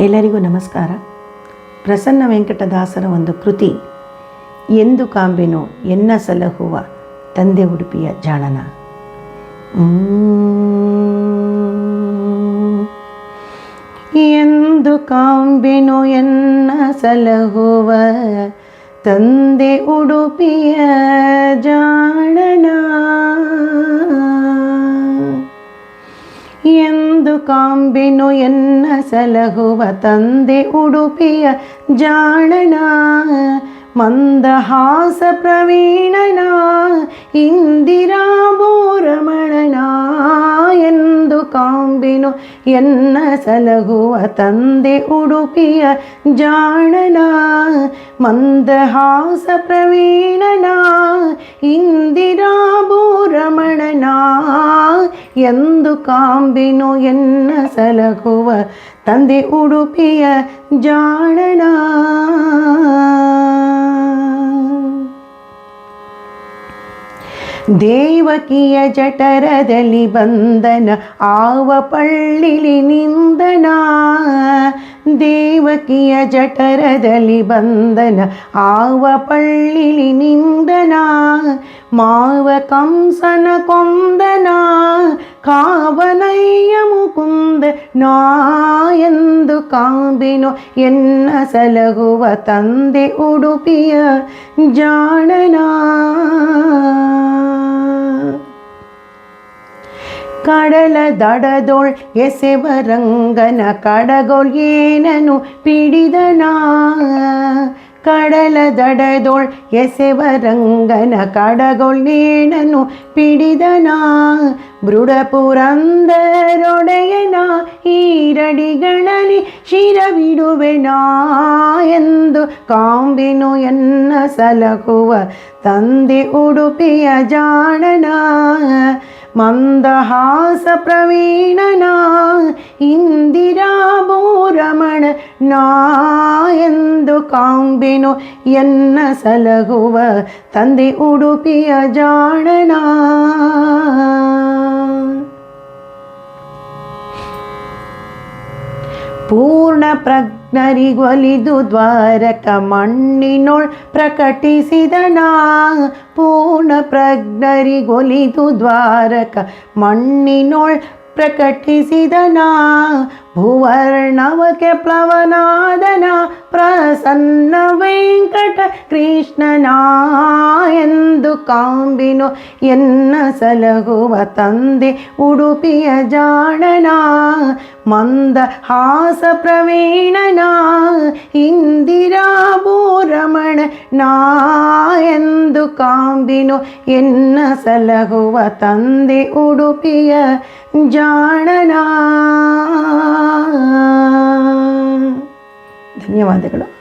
ಎಲ್ಲರಿಗೂ ನಮಸ್ಕಾರ. ಪ್ರಸನ್ನ ವೆಂಕಟದಾಸರ ಒಂದು ಕೃತಿ ಎಂದು ಕಾಂಬೆನೋ ಎನ್ನ ಸಲಹುವ ತಂದೆ ಉಡುಪಿಯ ಜಾಣನ. ಎಂದು ಕಾಂಬೆನೋ ಎನ್ನ ಸಲಹುವ ತಂದೆ ಉಡುಪಿಯ ಜಾಣನ, ಎಂದು ಕಾಂಬೆನೋ ಎನ್ನ ಸಲಹುವ ತಂದೆ ಉಡುಪಿಯ ಜಾಣನ, ಮಂದಹಾಸ ಪ್ರವೀಣನ ಇಂದಿರಾ ಬೋರಮಣನ. ಎಂದು ಕಾಂಬೆನೋ ಎನ್ನ ಸಲಹುವ ತಂದೆ ಉಡುಪಿಯ ಜಾಣನ, ಮಂದಹಾಸ ಪ್ರವೀಣನ ಇಂದಿರಾ ಬೋರಮಣನ. ಎಂದು ಕಾಂಬೆನೋ ಎನ್ನ ಸಲಹುವ ತಂದೆ ಉಡುಪಿಯ ಜಾಣನ. ದೇವಕಿಯ ಜಠರದಲ್ಲಿ ಬಂಧನ ಆವ ಪಳ್ಳಿಲಿ ನಿಂದನ, ದೇವಕಿಯ ಜಠರದಲ್ಲಿ ಬಂಧನ ಆವ ಪಳ್ಳಿಲಿ ನಿಂದನ. ಮಾವ ಕಂಸನ ಕೊಂದನ ಕಾವನಯ್ಯ ಮುಕುಂದ ನಾ. ಎಂದು ಕಾಂಬೆನೋ ಎನ್ನ ಸಲಹುವ ತಂದೆ ಉಡುಪಿಯ ಜಾಣನ. ಕಡಲ ದಡದೊಳ್ ಎಸೆವರಂಗನ ಕಡಗೊಳ್ ಏನನು ಪಿಡಿದನ, ಕಡಲ ದಡದೊಳ್ ಎಸೆವರಂಗನ ಕಡಗೊಳ್ ಏನನು ಪಿಡಿದನ. ಬೃಢ ಪುರಂದರೊಡೆಯನ ಈರಡಿಗಳಲ್ಲಿ ಶಿರವಿಡುವೆನ. ಎಂದು ಕಾಂಬೆನೋ ಎನ್ನ ಸಲಹುವ ತಂದೆ ಉಡುಪಿಯ ಜಾಣನ, ಮಂದಹಾಸ ಪ್ರವೀಣನ ಇಂದಿರಾ ಬೋರಮಣ ನಾ. ಎಂದು ಕಾಂಬೆನೋ ಎನ್ನ ಸಲಹುವ ತಂದೆ ಉಡುಪಿಯ ಜಾಣನ. ಪೂರ್ಣ ಪ್ರಜ್ಞರಿಗೊಲಿದು ದ್ವಾರಕ ಮಣ್ಣಿನೊಳ್ ಪ್ರಕಟಿಸಿದನ, ಪೂರ್ಣ ಪ್ರಜ್ಞರಿಗೊಲಿದು ದ್ವಾರಕ ಮಣ್ಣಿನೊಳ್ ಪ್ರಕಟಿಸಿದನ. ಭುವರ್ಣವಕ್ಕೆ ಪ್ಲವನಾದನ ಪ್ರಸನ್ನ ವೆಂಕಟ ಕೃಷ್ಣನ. ಎಂದು ಕಾಂಬೆನೋ ಎನ್ನ ಸಲಹುವ ತಂದೆ ಉಡುಪಿಯ ಜಾಣನ, ಮಂದಹಾಸ ಪ್ರವೀಣನ ಇಂದಿರಾ ಬೋರಮಣ ನಾ. ಎಂದು ಕಾಂಬೆನೋ ಎನ್ನ ಸಲಹುವ ತಂದೆ ಉಡುಪಿಯ ಜಾಣನ. ಧನ್ಯವಾದಗಳು.